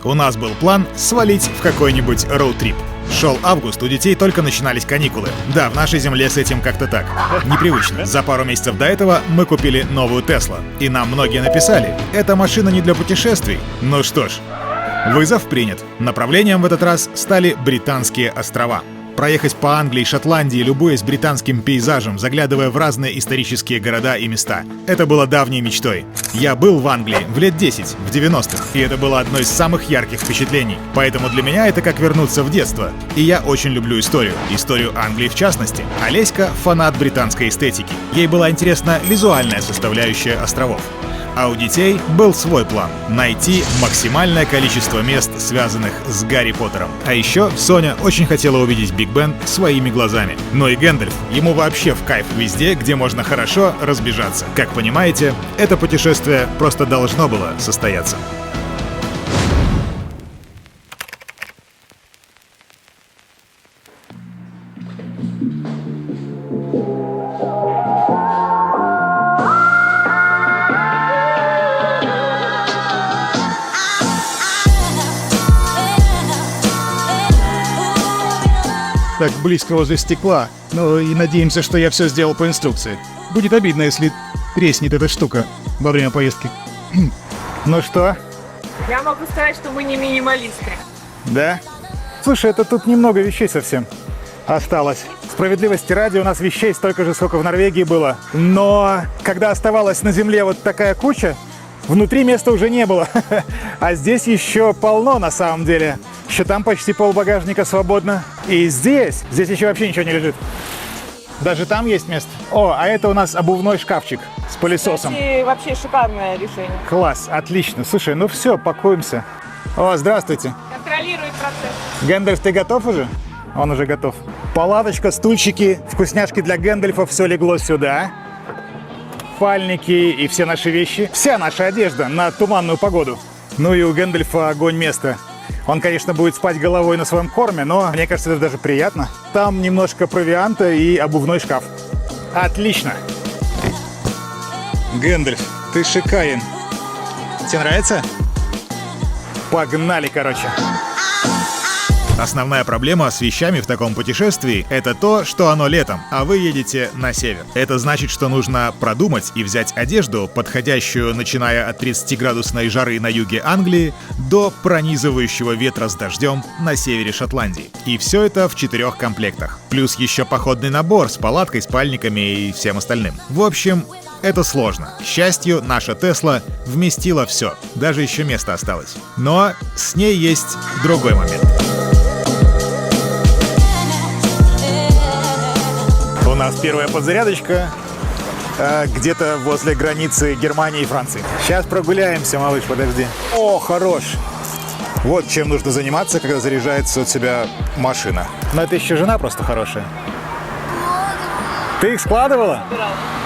У нас был план свалить в какой-нибудь роуд-трип. Шел август, у детей только начинались каникулы. Да, в нашей земле с этим как-то так. Непривычно. За пару месяцев до этого мы купили новую Тесла. И нам многие написали, эта машина не для путешествий. Ну что ж, вызов принят. Направлением в этот раз стали Британские острова. Проехать по Англии и Шотландии, любуясь британским пейзажем, заглядывая в разные исторические города и места. Это было давней мечтой. Я был в Англии в лет 10, в 90-х, и это было одно из самых ярких впечатлений. Поэтому для меня это как вернуться в детство. И я очень люблю историю. Историю Англии в частности. Олеська — фанат британской эстетики. Ей была интересна визуальная составляющая островов. А у детей был свой план — найти максимальное количество мест, связанных с Гарри Поттером. А еще Соня очень хотела увидеть Биг Бен своими глазами. Ну и Гэндальф, ему вообще в кайф везде, где можно хорошо разбежаться. Как понимаете, это путешествие просто должно было состояться. Так близко возле стекла. Ну и надеемся, что я все сделал по инструкции. Будет обидно, если треснет эта штука во время поездки. Ну что? Я могу сказать, что мы не минималисты. Да? Слушай, это тут немного вещей совсем осталось. Справедливости ради, у нас вещей столько же, сколько в Норвегии было. Но когда оставалась на земле вот такая куча, внутри места уже не было. А здесь еще полно на самом деле. Еще там почти пол багажника свободно. И здесь еще вообще ничего не лежит. Даже там есть место. О, а это у нас обувной шкафчик с пылесосом. Кстати, вообще шикарное решение. Класс, отлично. Слушай, ну все, пакуемся. О, здравствуйте. Контролирует процесс. Гэндальф, ты готов уже? Он уже готов. Палаточка, стульчики, вкусняшки для Гэндальфа, все легло сюда. Спальники и все наши вещи. Вся наша одежда на туманную погоду. Ну и у Гэндальфа огонь место. Он, конечно, будет спать головой на своем корме, но мне кажется, это даже приятно. Там немножко провианта и обувной шкаф. Отлично. Гэндальф, ты шикарен. Тебе нравится? Погнали, короче. Основная проблема с вещами в таком путешествии — это то, что оно летом, а вы едете на север. Это значит, что нужно продумать и взять одежду, подходящую, начиная от 30-градусной жары на юге Англии до пронизывающего ветра с дождем на севере Шотландии. И все это в 4 комплектах. Плюс еще походный набор с палаткой, спальниками и всем остальным. В общем, это сложно. К счастью, наша Тесла вместила все. Даже еще место осталось. Но с ней есть другой момент. У нас первая подзарядочка где-то возле границы Германии и Франции. Сейчас прогуляемся, малыш, подожди. О, хорош. Вот чем нужно заниматься, когда заряжается от себя машина. Но это еще жена просто хорошая. Ты их складывала?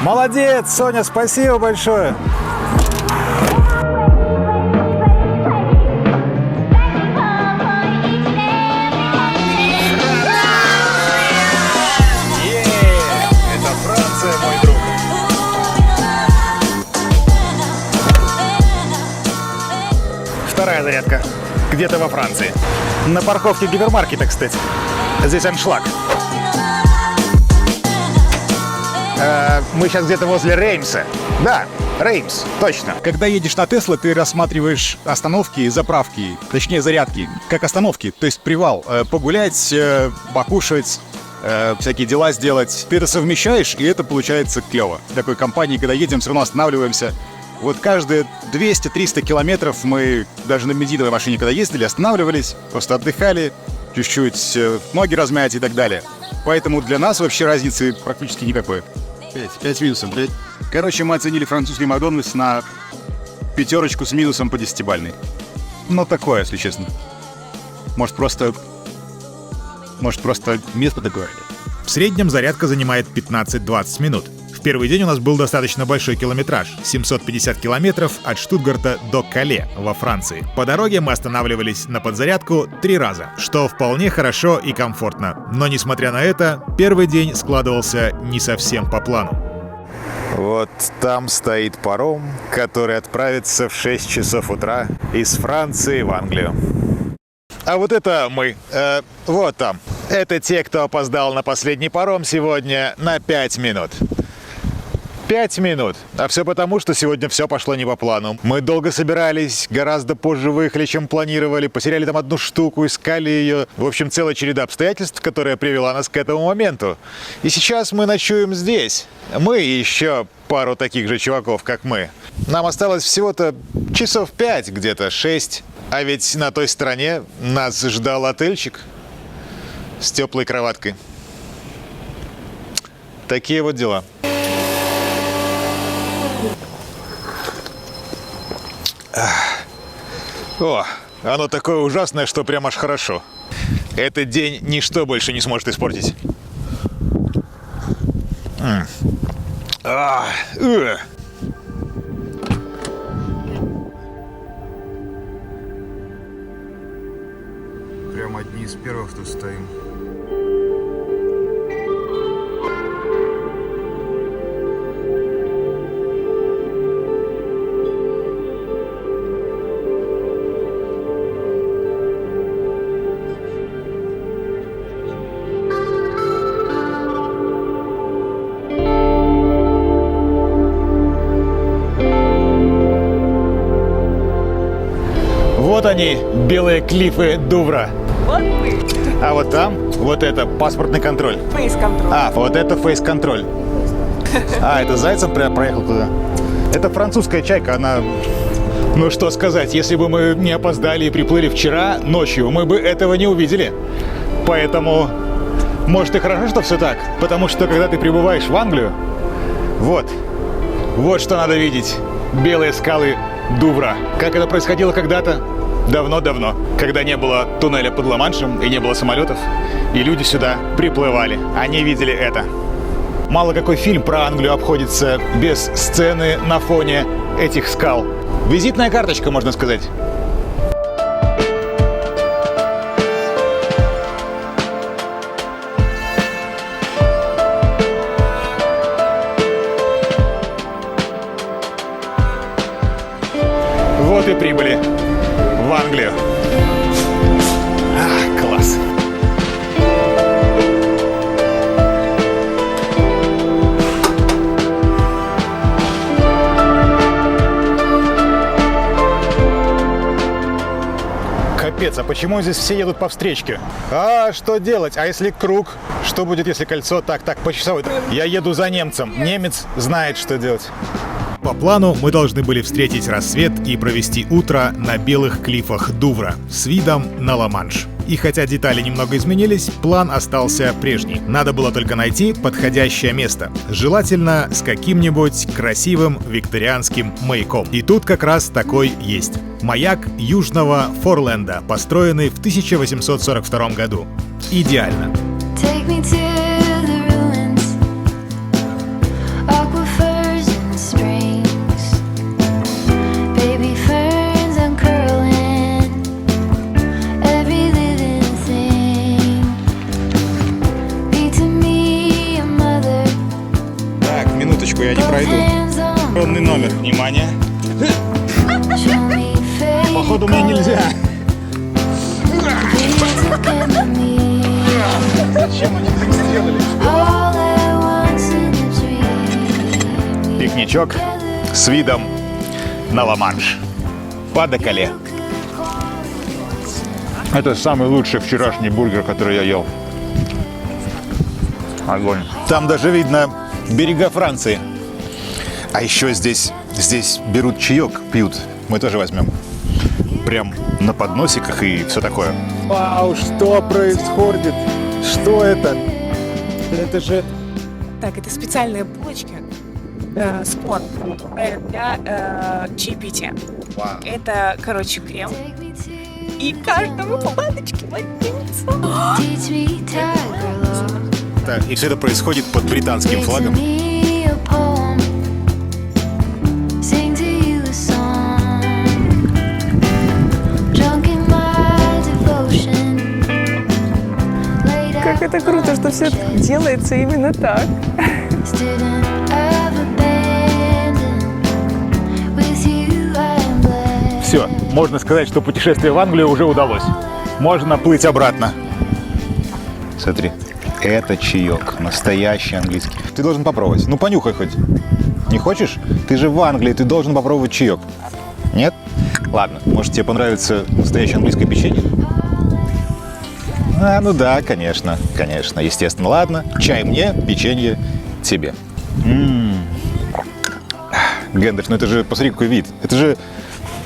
Молодец, Соня, спасибо большое. Вторая зарядка. Где-то во Франции. На парковке гипермаркета, кстати. Здесь аншлаг. Мы сейчас где-то возле Реймса. Да, Реймс, точно. Когда едешь на Тесла, ты рассматриваешь остановки и заправки, точнее зарядки, как остановки, то есть привал. Погулять, покушать, всякие дела сделать. Ты это совмещаешь, и это получается клево. В такой компании, когда едем, все равно останавливаемся. Вот каждые 200-300 километров мы даже на бензиновой машине, когда ездили, останавливались, просто отдыхали, чуть-чуть ноги размять и так далее. Поэтому для нас вообще разницы практически никакой. 5 минусом, 5. Короче, мы оценили французский Макдональдс на 5 с минусом по 10-бальной. Ну, такое, если честно. Может, просто место такое. В среднем зарядка занимает 15-20 минут. В первый день у нас был достаточно большой километраж — 750 километров от Штутгарта до Кале во Франции. По дороге мы останавливались на подзарядку 3 раза, что вполне хорошо и комфортно. Но несмотря на это, первый день складывался не совсем по плану. Вот там стоит паром, который отправится в 6 часов утра из Франции в Англию. А вот это мы. Вот там. Это те, кто опоздал на последний паром сегодня на 5 минут. 5 минут. А все потому, что сегодня все пошло не по плану. Мы долго собирались, гораздо позже выехали, чем планировали, потеряли там одну штуку, искали ее. В общем, целая череда обстоятельств, которая привела нас к этому моменту. И сейчас мы ночуем здесь. Мы и еще пару таких же чуваков, как мы. Нам осталось всего-то часов 5, где-то 6. А ведь на той стороне нас ждал отельчик с теплой кроваткой. Такие вот дела. О, оно такое ужасное, что прям аж хорошо. Этот день ничто больше не сможет испортить. Прям одни из первых тут стоим. Вот они, белые клиффы Дувра. Вот мы. А вот там, вот это паспортный контроль. Фейс-контроль. А, вот это фейс-контроль. А, это Зайцев проехал туда. Это французская чайка, она... Ну что сказать, если бы мы не опоздали и приплыли вчера ночью, мы бы этого не увидели. Поэтому, может и хорошо, что все так. Потому что, когда ты прибываешь в Англию, вот что надо видеть. Белые скалы Дувра. Как это происходило когда-то? Давно-давно, когда не было туннеля под Ла-Маншем и не было самолетов, и люди сюда приплывали. Они видели это. Мало какой фильм про Англию обходится без сцены на фоне этих скал. Визитная карточка, можно сказать. Вот и прибыли в Англию. Класс. Капец, а почему здесь все едут по встречке? А что делать? А если круг? Что будет, если кольцо? Так, по часовой. Я еду за немцем. Немец знает, что делать. По плану мы должны были встретить рассвет и провести утро на белых клиффах Дувра с видом на Ла-Манш. И хотя детали немного изменились, план остался прежний. Надо было только найти подходящее место. Желательно с каким-нибудь красивым викторианским маяком. И тут как раз такой есть. Маяк Южного Форленда, построенный в 1842 году. Идеально. Я не пройду. Огромный номер. Внимание. Походу мне нельзя. Зачем они так сделали? Пикничок с видом на Ла-Манш. По Декале. Это самый лучший вчерашний бургер, который я ел. Огонь. Там даже видно берега Франции. А еще здесь берут чаек, пьют. Мы тоже возьмем. Прям на подносиках и все такое. Вау, что происходит? Что это? Это же... Так, это специальные булочки с коркой для чаепития. Вау. Это, короче, крем. И каждому по баночке младенцу. Так, и все это происходит под британским флагом. Как это круто, что все делается именно так. Все, можно сказать, что путешествие в Англию уже удалось. Можно плыть обратно. Смотри, это чаек, настоящий английский. Ты должен попробовать. Ну, понюхай хоть. Не хочешь? Ты же в Англии, ты должен попробовать чаек. Нет? Ладно, может, тебе понравится настоящее английское печенье? А, ну да, конечно, конечно, естественно. Ладно, чай мне, печенье тебе. Гэндальф, ну это же, посмотри, какой вид. Это же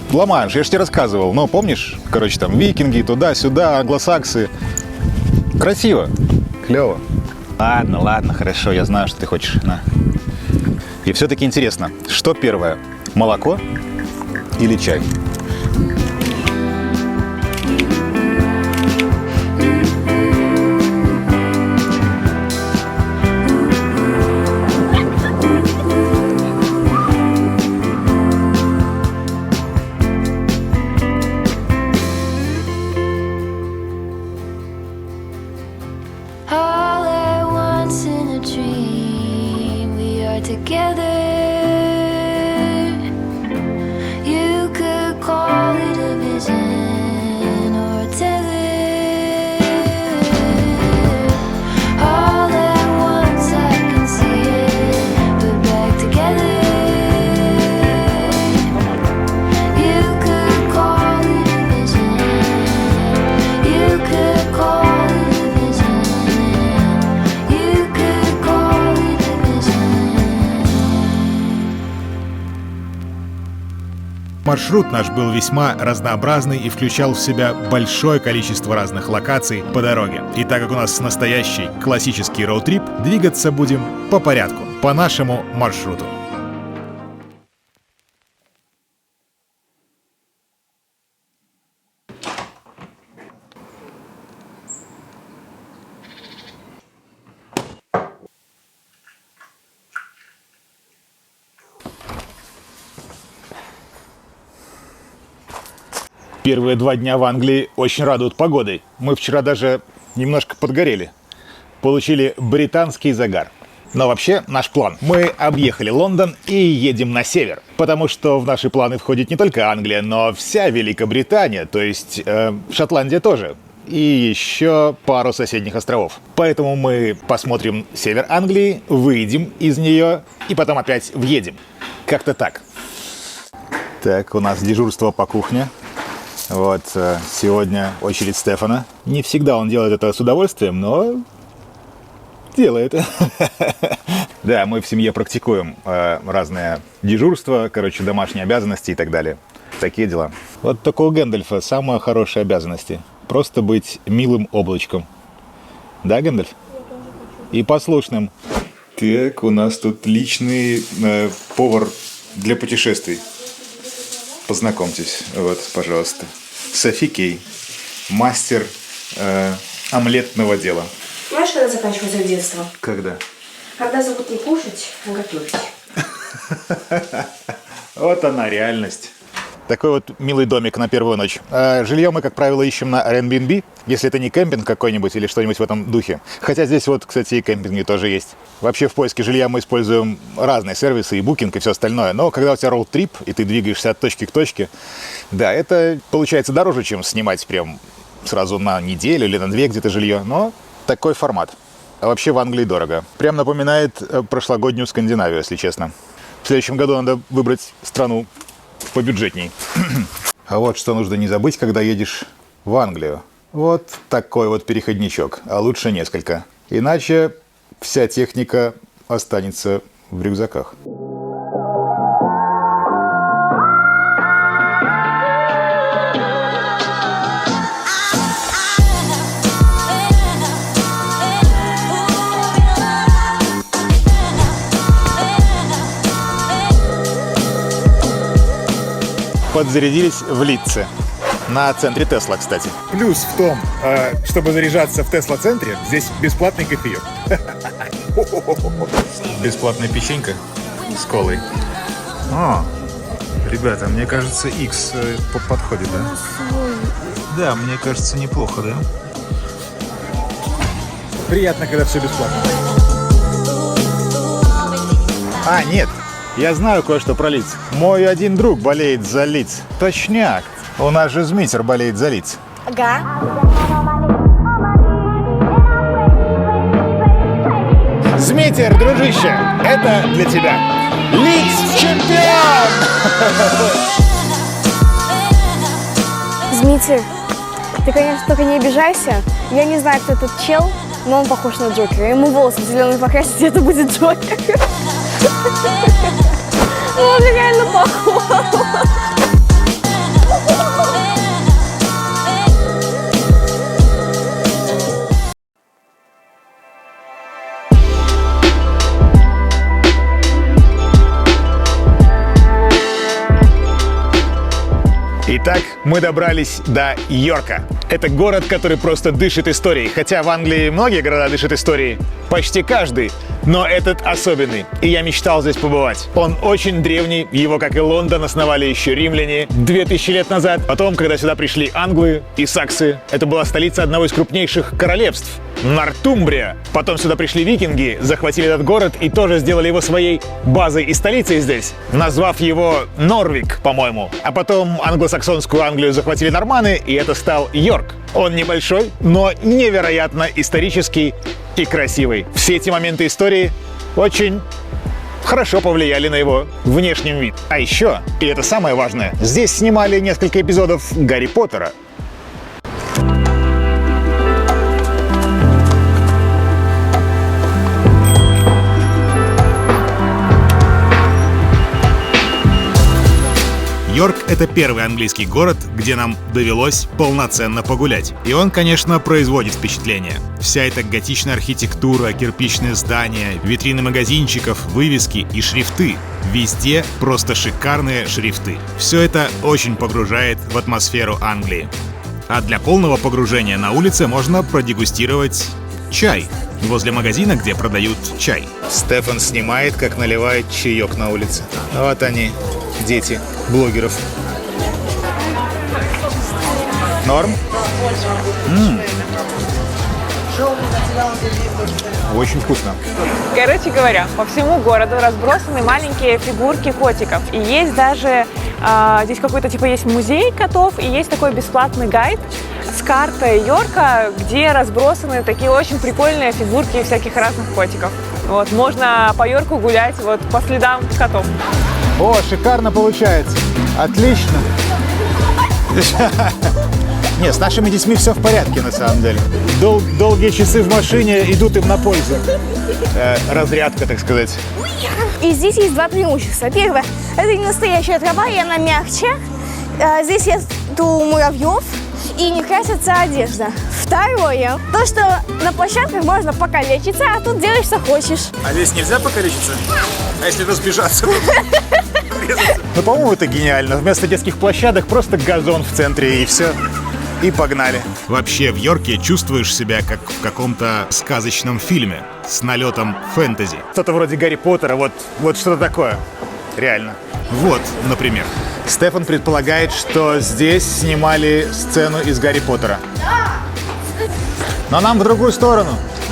Ла-Манш, я же тебе рассказывал. Ну, помнишь? Короче, там викинги, туда-сюда, англосаксы. Красиво, клево. Ладно, ладно, хорошо, я знаю, что ты хочешь. На. И все-таки интересно, что первое, молоко или чай? All at once in a dream, we are together. You could call it a vision or a tether. All at once I can see it, put back together. You could call it a vision. You could call it a vision. You could call it a vision. Маршрут наш был весьма разнообразный и включал в себя большое количество разных локаций по дороге. И так как у нас настоящий классический роуд-трип, двигаться будем по порядку, по нашему маршруту. Первые 2 дня в Англии очень радуют погодой. Мы вчера даже немножко подгорели. Получили британский загар. Но вообще наш план. Мы объехали Лондон и едем на север. Потому что в наши планы входит не только Англия, но вся Великобритания, то есть Шотландия тоже. И еще пару соседних островов. Поэтому мы посмотрим север Англии, выйдем из нее и потом опять въедем. Как-то так. Так, у нас дежурство по кухне. Вот, сегодня очередь Стефана. Не всегда он делает это с удовольствием, но делает. Да, мы в семье практикуем разные дежурства, короче, домашние обязанности и так далее. Такие дела. Вот только у Гэндальфа самые хорошие обязанности. Просто быть милым облачком. Да, Гэндальф? И послушным. Так, у нас тут личный повар для путешествий. Познакомьтесь, вот, пожалуйста. Софи Кей, мастер омлетного дела. Знаешь, когда заканчивается детство? Когда? Когда зовут не кушать, а готовить. Вот она, реальность. Такой вот милый домик на первую ночь. Жилье мы, как правило, ищем на Airbnb, если это не кемпинг какой-нибудь или что-нибудь в этом духе. Хотя здесь вот, кстати, и кемпинги тоже есть. Вообще в поиске жилья мы используем разные сервисы, и букинг, и все остальное. Но когда у тебя роуд-трип, и ты двигаешься от точки к точке, да, это получается дороже, чем снимать прям сразу на неделю или на 2 где-то жилье. Но такой формат. А вообще в Англии дорого. Прям напоминает прошлогоднюю Скандинавию, если честно. В следующем году надо выбрать страну побюджетней. А вот что нужно не забыть, когда едешь в Англию. Вот такой вот переходничок, а лучше несколько. Иначе вся техника останется в рюкзаках. Подзарядились в Лидсе. На центре Тесла, кстати. Плюс в том, чтобы заряжаться в Тесла-центре, здесь бесплатный кофеек. Бесплатная печенька с колой. О, ребята, мне кажется, X подходит, да? Да, мне кажется, неплохо, да? Приятно, когда все бесплатно. А, нет, Я знаю кое-что про Лидс. Мой один друг болеет за Лидс. Точняк. У нас же Змитер болеет за Лидс. Ага. Змитер, дружище, это для тебя. Лидс чемпион! Змитер, ты, конечно, только не обижайся. Я не знаю, кто этот чел, но он похож на Джокера. Ему волосы в зеленый покрасить, это будет Джокер. Он реально похож. Итак, мы добрались до Йорка. Это город, который просто дышит историей. Хотя в Англии многие города дышат историей. Почти каждый. Но этот особенный. И я мечтал здесь побывать. Он очень древний. Его, как и Лондон, основали еще римляне 2000 лет назад. Потом, когда сюда пришли англы и саксы, это была столица одного из крупнейших королевств. Нортумбрия. Потом сюда пришли викинги, захватили этот город и тоже сделали его своей базой и столицей здесь, назвав его Норвик, по-моему. А потом англосаксонскую Англию захватили норманы, и это стал Йорк. Он небольшой, но невероятно исторический и красивый. Все эти моменты истории очень хорошо повлияли на его внешний вид. А еще, и это самое важное, здесь снимали несколько эпизодов Гарри Поттера. Йорк — это первый английский город, где нам довелось полноценно погулять. И он, конечно, производит впечатление. Вся эта готичная архитектура, кирпичные здания, витрины магазинчиков, вывески и шрифты. Везде просто шикарные шрифты. Все это очень погружает в атмосферу Англии. А для полного погружения на улице можно продегустировать чай возле магазина, где продают чай. Стефан снимает, как наливает чаек на улице. Вот они, дети блогеров. Норм? Очень вкусно. Короче говоря, по всему городу разбросаны маленькие фигурки котиков. И есть даже здесь какой-то типа есть музей котов, и есть такой бесплатный гайд с картой Йорка, где разбросаны такие очень прикольные фигурки всяких разных котиков. Вот, можно по Йорку гулять вот по следам котов. О, шикарно получается. Отлично. Нет, с нашими детьми все в порядке, на самом деле. Долгие часы в машине идут им на пользу. Разрядка, так сказать. И здесь есть два преимущества. Первое, это не настоящая трава, и она мягче. Здесь есть муравьев, и не красится одежда. Второе, то, что на площадках можно покалечиться, а тут делаешь, что хочешь. А здесь нельзя покалечиться? А если разбежаться? Ну, по-моему, это гениально. Вместо детских площадок просто газон в центре, и все. И погнали. Вообще, в Йорке чувствуешь себя как в каком-то сказочном фильме с налетом фэнтези. Что-то вроде Гарри Поттера, вот что-то такое. Реально. Вот, например. Стефан предполагает, что здесь снимали сцену из Гарри Поттера. Но нам в другую сторону.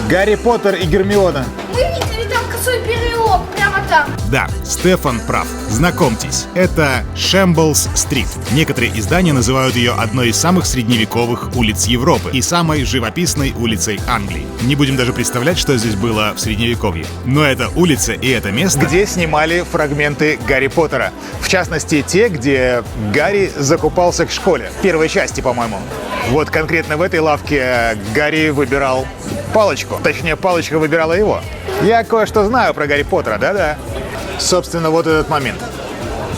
Гарри Поттер и Гермиона. Мы видели там косой переулок, прямо там. Да, Стефан прав. Знакомьтесь, это Шэмблс-стрит. Некоторые издания называют ее одной из самых средневековых улиц Европы и самой живописной улицей Англии. Не будем даже представлять, что здесь было в Средневековье. Но это улица и это место, где снимали фрагменты Гарри Поттера. В частности, те, где Гарри закупался к школе. В первой части, по-моему. Вот конкретно в этой лавке Гарри выбирал палочку. Точнее, палочка выбирала его. Я кое-что знаю про Гарри Поттера, да-да. Собственно, вот этот момент.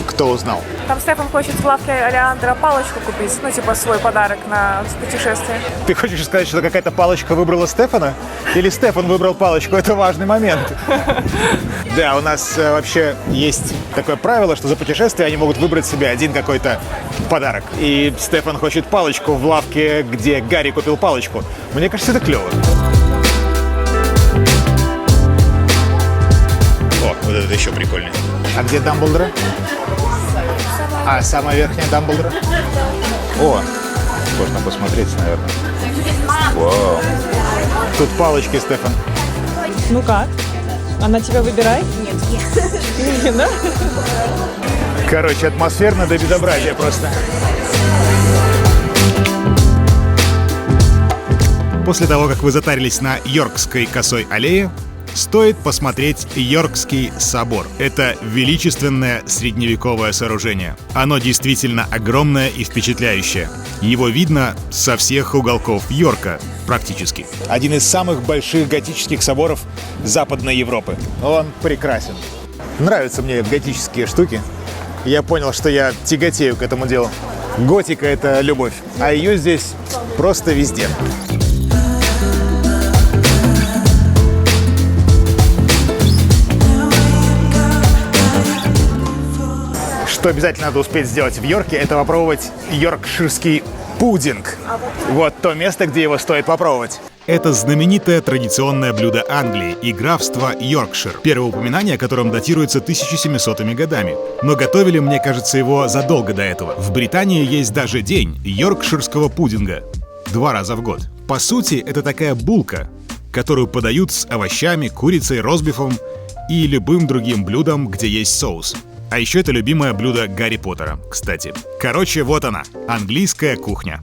Кто узнал? Там Стефан хочет в лавке Алеандра палочку купить, ну типа свой подарок на путешествие. Ты хочешь сказать, что какая-то палочка выбрала Стефана? Или Стефан выбрал палочку? Это важный момент. Да, у нас вообще есть такое правило, что за путешествие они могут выбрать себе один какой-то подарок. И Стефан хочет палочку в лавке, где Гарри купил палочку. Мне кажется, это клево. О, вот это еще прикольнее. А где Дамблдор? А, самая верхняя Дамблдора? О, можно посмотреть, наверное. Вау. Тут палочки, Стефан. Ну как? Она тебя выбирает? Нет. Офигенно. Короче, атмосферно до безобразия просто. После того, как вы затарились на Йоркской косой аллее, стоит посмотреть Йоркский собор. Это величественное средневековое сооружение. Оно действительно огромное и впечатляющее. Его видно со всех уголков Йорка, практически. Один из самых больших готических соборов Западной Европы. Он прекрасен. Нравятся мне готические штуки. Я понял, что я тяготею к этому делу. Готика — это любовь, а ее здесь просто везде. Что обязательно надо успеть сделать в Йорке, это попробовать йоркширский пудинг. Вот то место, где его стоит попробовать. Это знаменитое традиционное блюдо Англии и графства Йоркшир, первое упоминание о котором датируется 1700-ми годами. Но готовили, мне кажется, его задолго до этого. В Британии есть даже день йоркширского пудинга. 2 раза в год. По сути, это такая булка, которую подают с овощами, курицей, ростбифом и любым другим блюдом, где есть соус. А еще это любимое блюдо Гарри Поттера, кстати. Короче, вот она, английская кухня.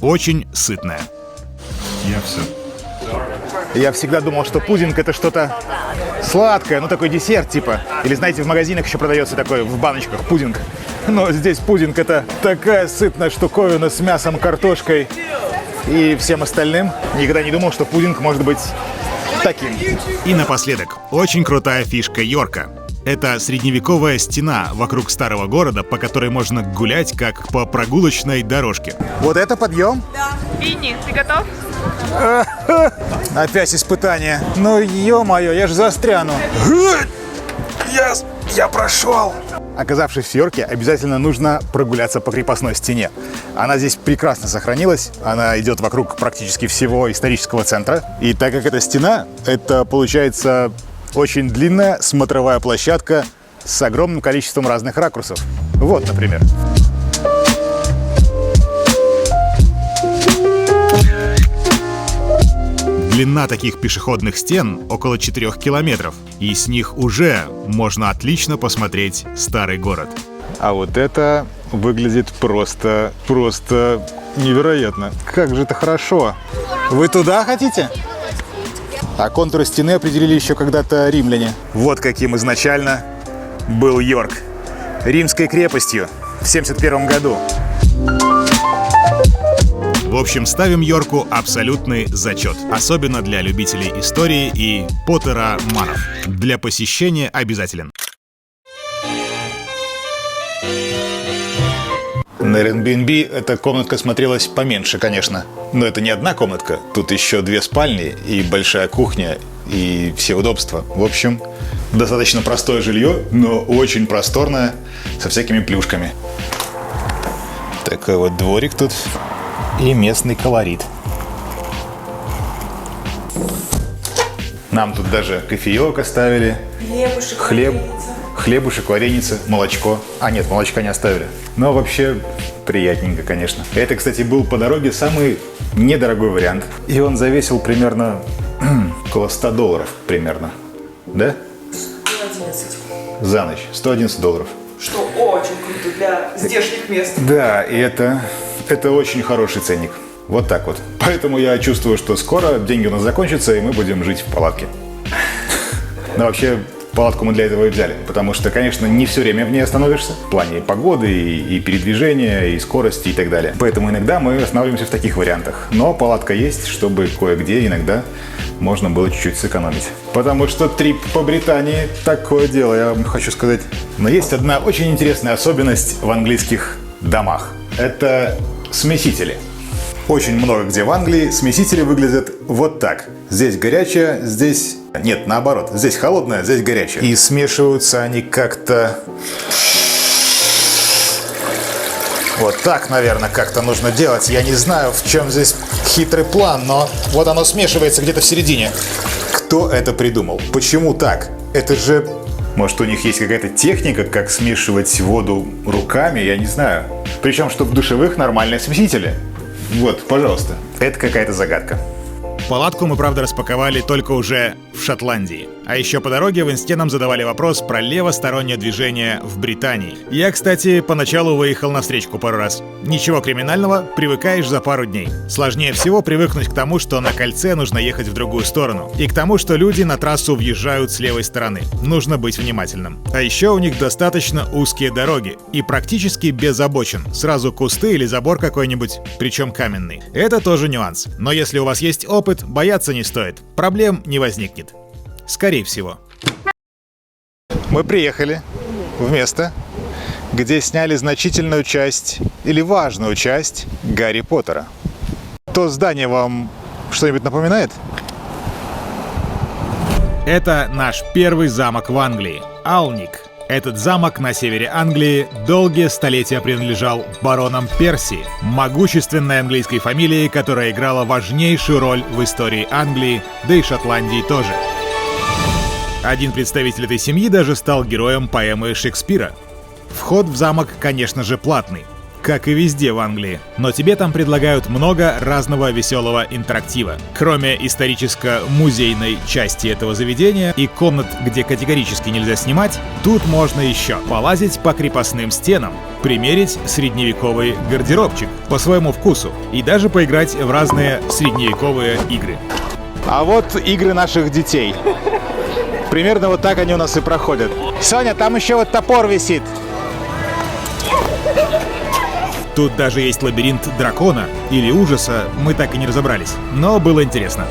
Очень сытная. Я все. Я всегда думал, что пудинг — это что-то сладкое, ну такой десерт типа. Или знаете, в магазинах еще продается такой в баночках пудинг. Но здесь пудинг — это такая сытная штуковина с мясом, картошкой и всем остальным. Никогда не думал, что пудинг может быть таким. И напоследок, очень крутая фишка Йорка. Это средневековая стена вокруг старого города, по которой можно гулять, как по прогулочной дорожке. Вот это подъем? Да. Винни, ты готов? Опять испытание. Ну, ё-моё, я же застряну. Я прошел. Оказавшись в Йорке, обязательно нужно прогуляться по крепостной стене. Она здесь прекрасно сохранилась. Она идет вокруг практически всего исторического центра. И так как эта стена, это получается очень длинная смотровая площадка с огромным количеством разных ракурсов. Вот, например. Длина таких пешеходных стен около 4 километров, и с них уже можно отлично посмотреть старый город. А вот это выглядит просто невероятно. Как же это хорошо. Вы туда хотите? А контуры стены определили еще когда-то римляне. Вот каким изначально был Йорк. Римской крепостью в 71 году. В общем, ставим Йорку абсолютный зачет. Особенно для любителей истории и Поттера-манов. Для посещения обязателен. На Airbnb эта комнатка смотрелась поменьше, конечно. Но это не одна комнатка. Тут еще 2 спальни и большая кухня, и все удобства. В общем, достаточно простое жилье, но очень просторное, со всякими плюшками. Такой вот дворик тут. И местный колорит. Нам тут даже кофеек оставили. Хлебушек, вареница, молочко. А нет, молочка не оставили. Но вообще приятненько, конечно. Это, кстати, был по дороге самый недорогой вариант. И он завесил примерно около $100 примерно. Да? 111. За ночь. $111. Что очень круто для здешних мест. Да, и это очень хороший ценник. Вот так вот. Поэтому я чувствую, что скоро деньги у нас закончатся, и мы будем жить в палатке. Но вообще, палатку мы для этого и взяли. Потому что, конечно, не все время в ней остановишься. В плане погоды, и передвижения, и скорости, и так далее. Поэтому иногда мы останавливаемся в таких вариантах. Но палатка есть, чтобы кое-где иногда можно было чуть-чуть сэкономить. Потому что трип по Британии — такое дело, я вам хочу сказать. Но есть одна очень интересная особенность в английских домах. Это смесители. Очень много где в Англии смесители выглядят вот так. Здесь горячее, здесь... Нет, наоборот. Здесь холодное, здесь горячее. И смешиваются они как-то... Вот так, наверное, как-то нужно делать. Я не знаю, в чем здесь хитрый план, но вот оно смешивается где-то в середине. Кто это придумал? Почему так? Это же... Может, у них есть какая-то техника, как смешивать воду руками, я не знаю. Причем, что в душевых нормальные смесители. Вот, пожалуйста. Это какая-то загадка. Палатку мы, правда, распаковали только уже в Шотландии. А еще по дороге в инсте нам задавали вопрос про левостороннее движение в Британии. Я, кстати, поначалу выехал на встречку пару раз. Ничего криминального, привыкаешь за пару дней. Сложнее всего привыкнуть к тому, что на кольце нужно ехать в другую сторону. И к тому, что люди на трассу въезжают с левой стороны. Нужно быть внимательным. А еще у них достаточно узкие дороги. И практически без обочин. Сразу кусты или забор какой-нибудь, причем каменный. Это тоже нюанс. Но если у вас есть опыт, бояться не стоит. Проблем не возникнет. Скорее всего. Мы приехали в место, где сняли значительную часть или важную часть Гарри Поттера. То здание вам что-нибудь напоминает? Это наш первый замок в Англии – Алник. Этот замок на севере Англии долгие столетия принадлежал баронам Персии, могущественной английской фамилии, которая играла важнейшую роль в истории Англии, да и Шотландии тоже. Один представитель этой семьи даже стал героем поэмы Шекспира. Вход в замок, конечно же, платный, как и везде в Англии, но тебе там предлагают много разного веселого интерактива. Кроме историческо-музейной части этого заведения и комнат, где категорически нельзя снимать, тут можно еще полазить по крепостным стенам, примерить средневековый гардеробчик по своему вкусу и даже поиграть в разные средневековые игры. А вот игры наших детей. Примерно вот так они у нас и проходят. Соня, там еще вот топор висит. Тут даже есть лабиринт дракона или ужаса, мы так и не разобрались. Но было интересно.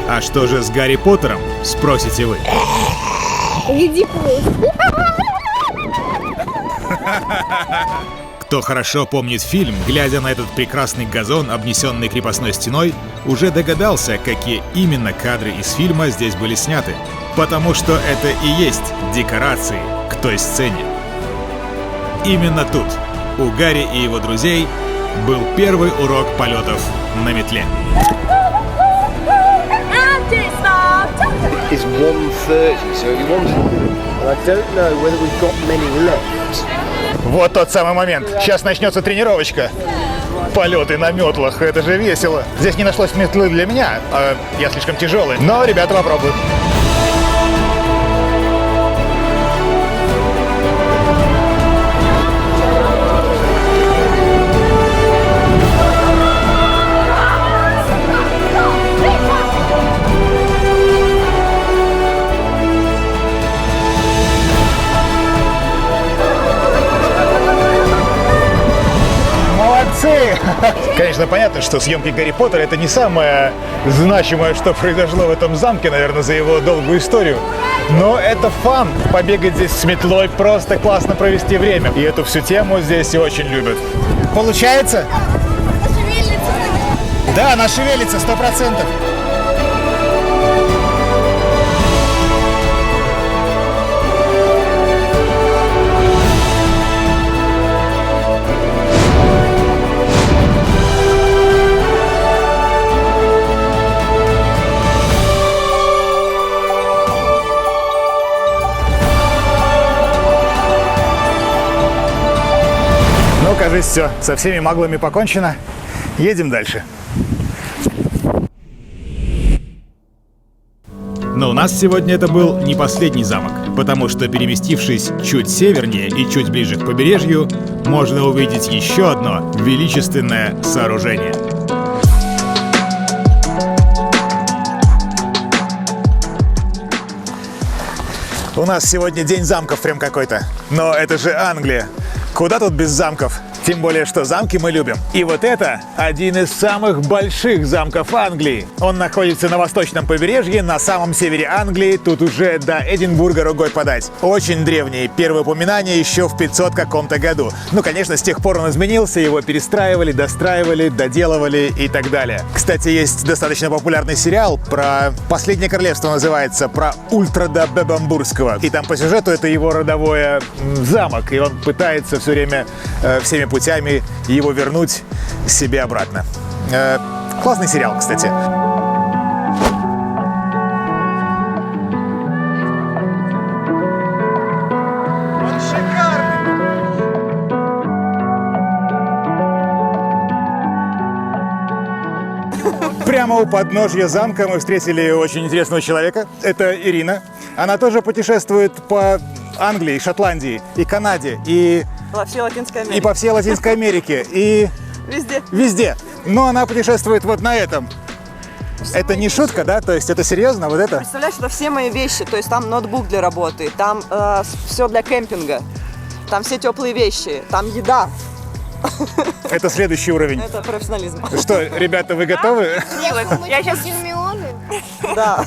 А что же с Гарри Поттером, спросите вы? Кто хорошо помнит фильм, глядя на этот прекрасный газон, обнесенный крепостной стеной, уже догадался, какие именно кадры из фильма здесь были сняты. Потому что это и есть декорации к той сцене. Именно тут у Гарри и его друзей был первый урок полетов на метле. Is 1:30, so he wants to do it. And I don't know whether we've got many left. Вот тот самый момент. Сейчас начнется тренировочка. Полеты на метлах, это же весело. Здесь не нашлось метлы для меня, я слишком тяжелый. Но ребята попробуют. Конечно, понятно, что съемки Гарри Поттера — это не самое значимое, что произошло в этом замке, наверное, за его долгую историю. Но это фан. Побегать здесь с метлой, просто классно провести время. И эту всю тему здесь очень любят. Получается? Да, она шевелится 100%. Ну, кажется, все. Со всеми маглами покончено. Едем дальше. Но у нас сегодня это был не последний замок, потому что, переместившись чуть севернее и чуть ближе к побережью, можно увидеть еще одно величественное сооружение. У нас сегодня день замков прям какой-то. Но это же Англия. Куда тут без замков? Тем более, что замки мы любим. И вот это один из самых больших замков Англии. Он находится на восточном побережье, на самом севере Англии. Тут уже до Эдинбурга рукой подать. Очень древний. Первое упоминание еще в 500 каком-то году. Ну, конечно, с тех пор он изменился. Его перестраивали, достраивали, доделывали и так далее. Кстати, есть достаточно популярный сериал про «Последнее королевство» называется, про Ультрада Бебамбурского. И там по сюжету это его родовой замок. И он пытается все время всеми путями его вернуть себе обратно. Классный сериал, кстати. Он шикарный! Прямо у подножья замка мы встретили очень интересного человека. Это Ирина. Она тоже путешествует по Англии, Шотландии и Канаде, и Во всей Латинской Америке. и по всей Латинской Америке, и Везде. везде. Но она путешествует вот на этом. Это не шутка, да? То есть это серьезно, вот это? Представляешь, это все мои вещи. То есть там ноутбук для работы, там все для кемпинга, там все теплые вещи, там еда. Это следующий уровень. Это профессионализм. Что, ребята, вы готовы? Я сейчас Да.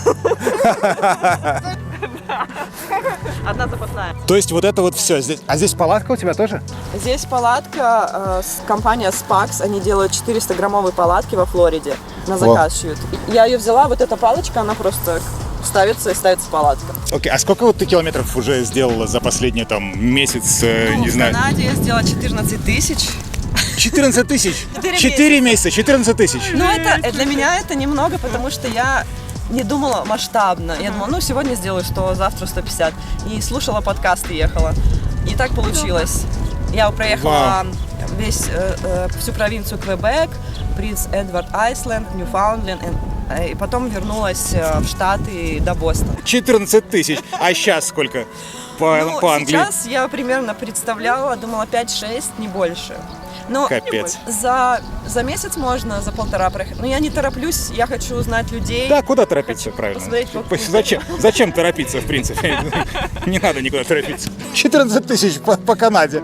Одна запасная. То есть вот это вот все. Здесь... А здесь палатка у тебя тоже? Здесь палатка, компания Spax, они делают 400-граммовые палатки во Флориде, на заказ шьют. Я ее взяла, вот эта палочка, она просто ставится и ставится палатка. Окей, а сколько вот ты километров уже сделала за последний там месяц, не В знаю? Канаде я сделала 14 тысяч. 14 тысяч? 4 4 месяца, 14 тысяч. Ну, это для меня это немного, потому что я не думала масштабно. Я думала, ну, сегодня сделаю 100, завтра 150. И слушала подкасты, ехала. И так получилось. Я проехала всю провинцию Квебек, Принц Эдвард Айсленд, Ньюфаундленд, и потом вернулась в Штаты до Бостона. 14 тысяч. А сейчас сколько по Англии? Сейчас я примерно представляла, думала 5-6, не больше. Но Капец. за месяц можно, за полтора проехать. Но я не тороплюсь, я хочу узнать людей. Да, куда торопиться, Хочу правильно? посмотреть вокруг. Зачем торопиться, в принципе? Не надо никуда торопиться. 14 тысяч по Канаде.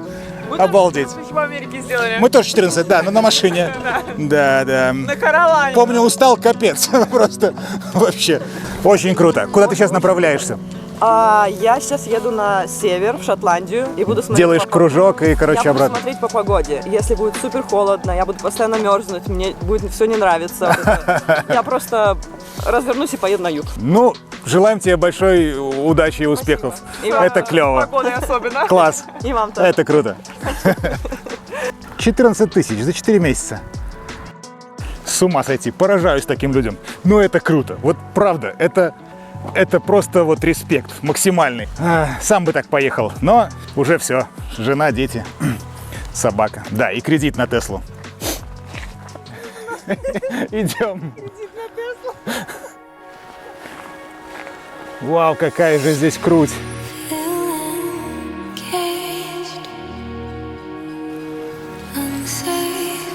Обалдеть. в Америке сделали. Мы тоже 14, да, но на машине. Да. На Каролайне. Помню, устал, капец. Просто вообще. Очень круто. Куда ты сейчас направляешься? Я сейчас еду на север, в Шотландию, и буду смотреть. Делаешь кружок и, Я короче, буду обратно. смотреть по погоде. Если будет супер холодно, я буду постоянно мерзнуть, мне будет все не нравиться. Вот это. Я просто развернусь и поеду на юг. Ну, желаем тебе большой удачи и успехов. И вам Это клево. Погодой особенно. Класс. И вам тоже. Это круто. 14 тысяч за 4 месяца. С ума сойти. Поражаюсь таким людям. Но это круто. Вот правда, это просто вот респект максимальный. Сам бы так поехал. Но уже все. Жена, дети, собака. Да, и кредит на Теслу. Идем. Вау, какая же здесь круть. Caged, unsafe,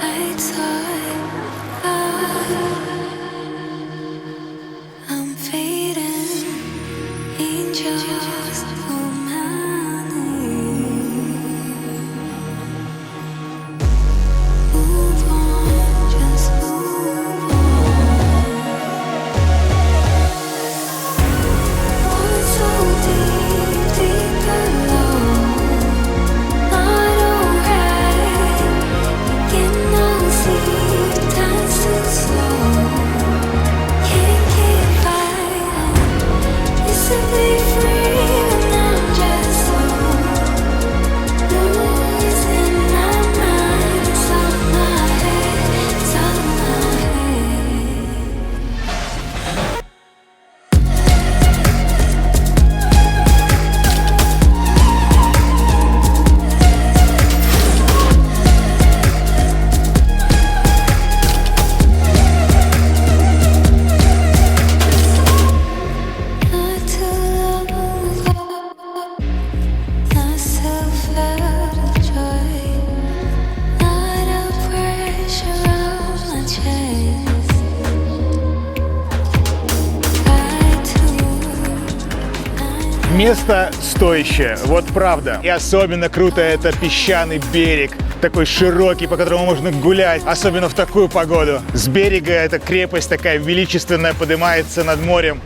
outside. I'm fading, angels for move on, just move on. So deep, deep below, not alright. Cannot see, time's too slow. Can't keep fighting. Used to be free, but now I'm just losing my mind. It's all in my head, it's all in my head. Not too long ago, myself felt a joy, not a pressure on my chest. Место стоящее, вот правда. И особенно круто это песчаный берег, такой широкий, по которому можно гулять, особенно в такую погоду. С берега эта крепость такая величественная поднимается над морем.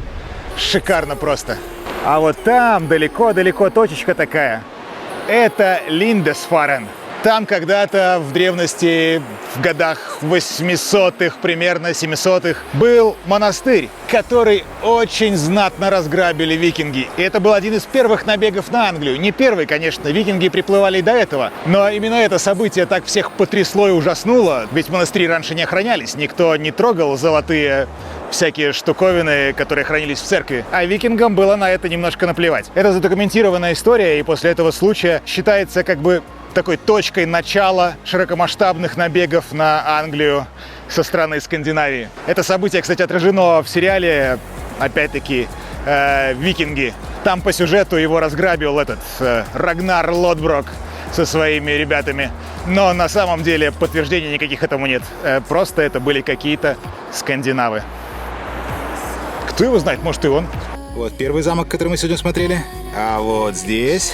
Шикарно просто. А вот там далеко-далеко точечка такая. Это Линдесфарен. Там когда-то в древности, в годах 800-х, примерно 700-х, был монастырь, который очень знатно разграбили викинги. И это был один из первых набегов на Англию. Не первый, конечно, викинги приплывали и до этого. Но именно это событие так всех потрясло и ужаснуло. Ведь монастыри раньше не охранялись, никто не трогал золотые всякие штуковины, которые хранились в церкви. А викингам было на это немножко наплевать. Это задокументированная история, и после этого случая считается как бы такой точкой начала широкомасштабных набегов на Англию со стороны Скандинавии. Это событие, кстати, отражено в сериале, опять-таки, «Викинги». Там по сюжету его разграбил этот Рагнар Лодброк со своими ребятами. Но на самом деле подтверждений никаких этому нет. Просто это были какие-то скандинавы. Кто его знает, может и он. Вот первый замок, который мы сегодня смотрели. А вот здесь,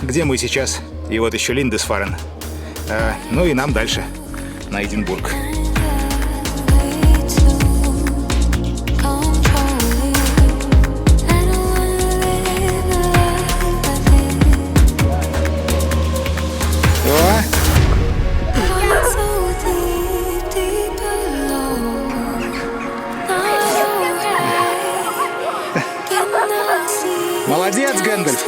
где мы сейчас. И вот еще Линдесфарен. Ну и нам дальше, на Эдинбург. Молодец, Гэндальф!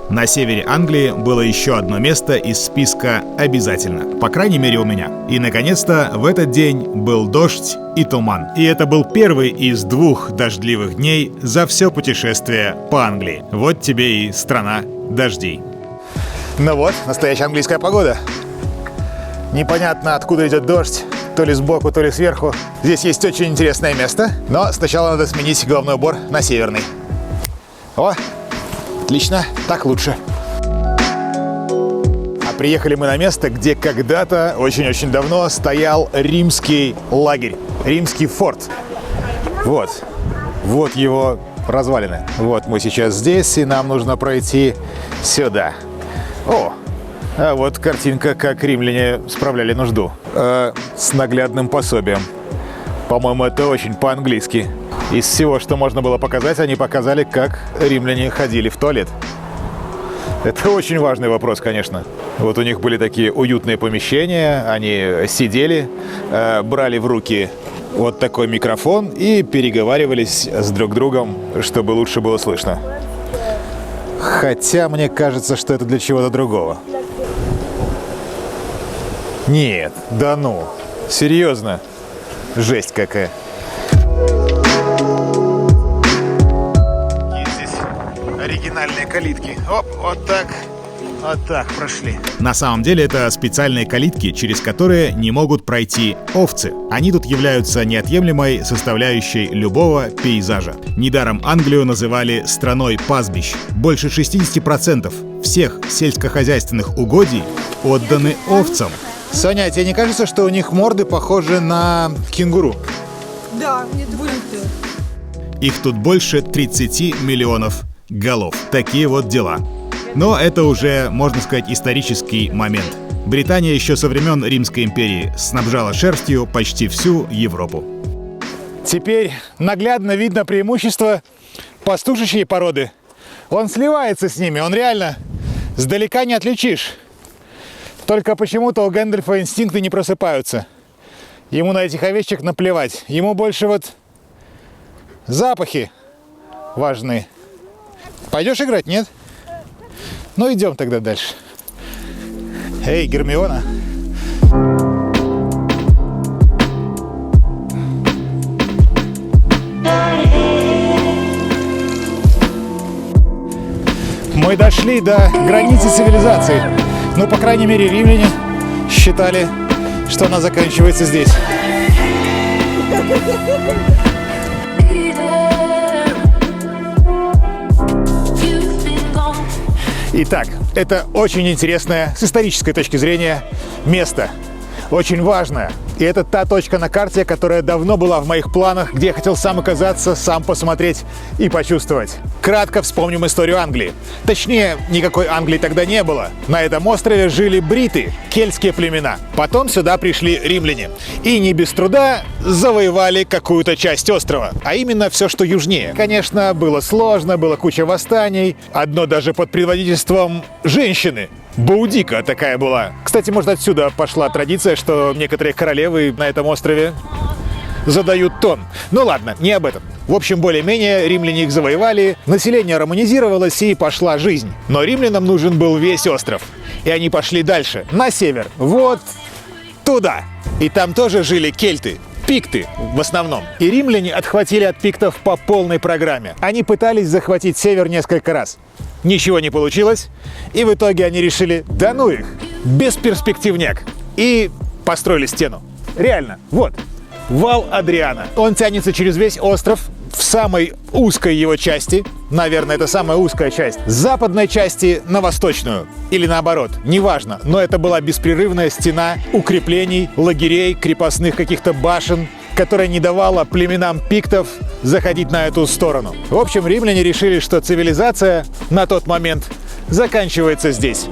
На севере Англии было еще одно место из списка «Обязательно». По крайней мере, у меня. И, наконец-то, в этот день был дождь и туман. И это был первый из 2 дождливых дней за все путешествие по Англии. Вот тебе и страна дождей. Ну вот, настоящая английская погода. Непонятно, откуда идет дождь. То ли сбоку, то ли сверху. Здесь есть очень интересное место. Но сначала надо сменить головной убор на северный. О! Отлично, так лучше. А приехали мы на место, где когда-то, очень-очень давно, стоял римский лагерь, римский форт. Вот его развалины. Вот мы сейчас здесь, и нам нужно пройти сюда. О, а вот картинка, как римляне справляли нужду. С наглядным пособием. По-моему, это очень по-английски. Из всего, что можно было показать, они показали, как римляне ходили в туалет. Это очень важный вопрос, конечно. Вот у них были такие уютные помещения, они сидели, брали в руки вот такой микрофон и переговаривались с друг другом, чтобы лучше было слышно. Хотя мне кажется, что это для чего-то другого. Нет, да ну, серьезно, жесть какая. Оригинальные калитки. Оп, вот так прошли. На самом деле это специальные калитки, через которые не могут пройти овцы. Они тут являются неотъемлемой составляющей любого пейзажа. Недаром Англию называли страной пастбищ. Больше 60% всех сельскохозяйственных угодий отданы овцам. Соня, а тебе не кажется, что у них морды похожи на кенгуру? Да, нет, будет. Их тут больше 30 миллионов голов. Такие вот дела. Но это уже, можно сказать, исторический момент. Британия еще со времен Римской империи снабжала шерстью почти всю Европу. Теперь наглядно видно преимущество пастушечьей породы. Он сливается с ними, он реально сдалека не отличишь. Только почему-то у Гэндальфа инстинкты не просыпаются. Ему на этих овечек наплевать. Ему больше вот запахи важны. Пойдешь играть, нет? Ну, идем тогда дальше. Эй, Гермиона. Мы дошли до границы цивилизации. Ну, по крайней мере, римляне считали, что она заканчивается здесь. Итак, это очень интересное с исторической точки зрения место. Очень важное. И это та точка на карте, которая давно была в моих планах, где я хотел сам оказаться, сам посмотреть и почувствовать. Кратко вспомним историю Англии. Точнее, никакой Англии тогда не было. На этом острове жили бриты, кельтские племена. Потом сюда пришли римляне. И не без труда завоевали какую-то часть острова. А именно все, что южнее. Конечно, было сложно, было куча восстаний. Одно даже под предводительством женщины. Боудика такая была. Кстати, может, отсюда пошла традиция, что некоторые королевы на этом острове задают тон. Ну ладно, не об этом. В общем, более-менее римляне их завоевали, население романизировалось и пошла жизнь. Но римлянам нужен был весь остров. И они пошли дальше, на север, вот туда. И там тоже жили кельты, пикты в основном. И римляне отхватили от пиктов по полной программе. Они пытались захватить север несколько раз. Ничего не получилось, и в итоге они решили, да ну их, бесперспективняк. И построили стену. Реально, вот. Вал Адриана. Он тянется через весь остров в самой узкой его части. Наверное, это самая узкая часть. С западной части на восточную. Или наоборот, неважно. Но это была беспрерывная стена укреплений, лагерей, крепостных каких-то башен, которая не давала племенам пиктов заходить на эту сторону. В общем, римляне решили, что цивилизация на тот момент заканчивается здесь.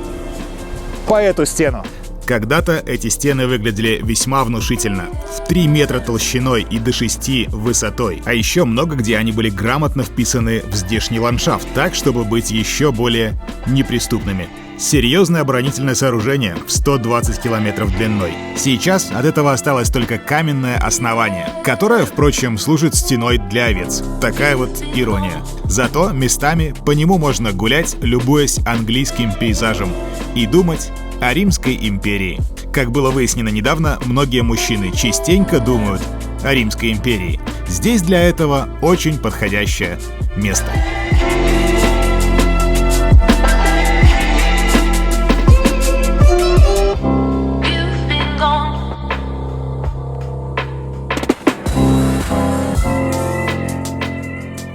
По эту стену. Когда-то эти стены выглядели весьма внушительно. В 3 метра толщиной и до 6 высотой. А еще много где они были грамотно вписаны в здешний ландшафт, так, чтобы быть еще более неприступными. Серьезное оборонительное сооружение в 120 километров длиной. Сейчас от этого осталось только каменное основание, которое, впрочем, служит стеной для овец. Такая вот ирония. Зато местами по нему можно гулять, любуясь английским пейзажем, и думать о Римской империи. Как было выяснено недавно, многие мужчины частенько думают о Римской империи. Здесь для этого очень подходящее место.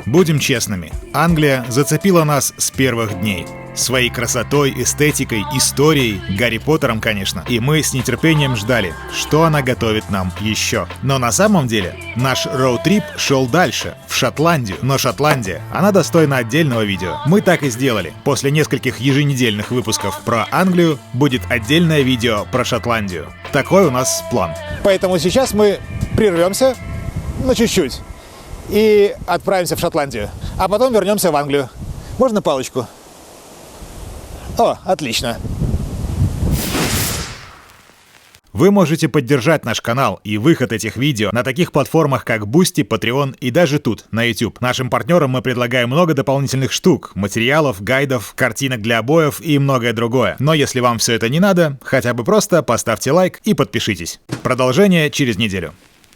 Будем честными, Англия зацепила нас с первых дней. Своей красотой, эстетикой, историей, Гарри Поттером, конечно. И мы с нетерпением ждали, что она готовит нам еще. Но на самом деле наш роуд-трип шел дальше, в Шотландию. Но Шотландия, она достойна отдельного видео. Мы так и сделали. После нескольких еженедельных выпусков про Англию будет отдельное видео про Шотландию. Такой у нас план. Поэтому сейчас мы прервемся на чуть-чуть и отправимся в Шотландию. А потом вернемся в Англию. Можно палочку? О, отлично. Вы можете поддержать наш канал и выход этих видео на таких платформах, как Boosty, Patreon и даже тут, на YouTube. Нашим партнерам мы предлагаем много дополнительных штук, материалов, гайдов, картинок для обоев и многое другое. Но если вам все это не надо, хотя бы просто поставьте лайк и подпишитесь. Продолжение через неделю.